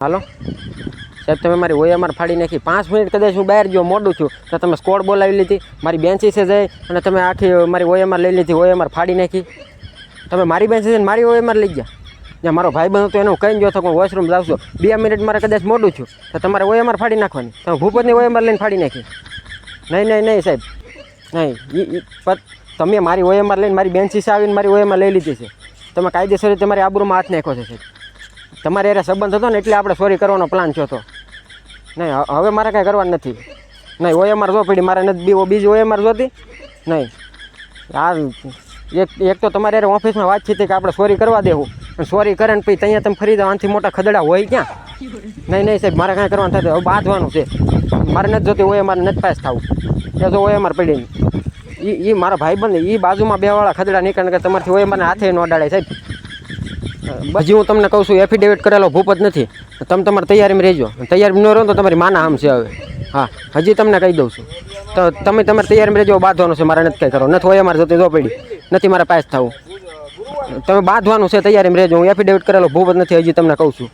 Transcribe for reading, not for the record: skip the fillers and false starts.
હાલો સાહેબ, તમે મારી ઓએમઆર ફાડી નાખી. 5 મિનિટ કદાચ હું બહાર ગયો મોડું છું તો તમે સ્કોડ બોલાવી લીધી, મારી બેન્ચીસે જઈ અને તમે આખી મારી ઓએમઆર લઈ લીધી, ઓએમઆર ફાડી નાખી. તમે મારી બેન્ચીસે મારી ઓએમઆર લઈ ગયા. જ્યાં મારો ભાઈ બંધ હતો એને હું કહી ગયો હતો કે વોશરૂમ જાઉં છું, 2 મિનિટ મારે કદાચ મોડું છું તો તમારે ઓએમઆર ફાડી નાખવાની. તમે ભૂપતની ઓએમઆર લઈને ફાડી નાખી. નહીં સાહેબ, નહીં. તમે મારી ઓએમઆર લઈને મારી બેન્ચીસે આવીને મારી ઓએમઆર લઈ લીધી છે. તમે કાયદેસર તમારી આબરૂમાં હાથ નાખ્યો છે સાહેબ. તમારે એને સંબંધ હતો ને એટલે આપણે સોરી કરવાનો પ્લાન છો તો. નહીં, હવે મારે કાંઈ કરવાનું નથી. નહીં, ઓએમઆર જો પડી, મારે નથી બીજી ઓએમઆર જોતી. નહીં, આ એક તો તમારે યાર ઓફિસમાં વાતચીત કે આપણે સોરી કરવા દેવું, અને સોરી કરે ને પછી ત્યાં તમે ફરી જાઓ. આનાથી મોટા ખદડા હોય ક્યાં? નહીં સાહેબ, મારે કાંઈ કરવાનું થતું. હવે બાંધવાનું છે. મારે નથી જોતી ઓએમઆર, નથી પાસ થવું. એ જો ઓએમઆર પડી એ મારા ભાઈ બંધ એ બાજુમાં બેવાળા ખદડા નીકળે કે તમારથી ઓએમઆરને હાથે ન અડાડે સાહેબ. હજી હું તમને કહું છું, એફિડેવિટ કરેલો ભૂપત નથી. તમે તમારે તૈયારીમાં રહેજો. તૈયારી ન રહો તો તમારી માના આમ છે હવે. હા, હજી તમને કહી દઉં છું. તો તમે તમારે તૈયારીમાં રહેજો. બાંધવાનું છે, મારે નથી કંઈ કરો. નથી હોય અમારે જતી જો પડી, નથી મારે પાસ થવું. તમે બાંધવાનું છે, તૈયારીમાં રહેજો. હું એફિડેવિટ કરેલો ભૂપત નથી, હજી તમને કહું છું.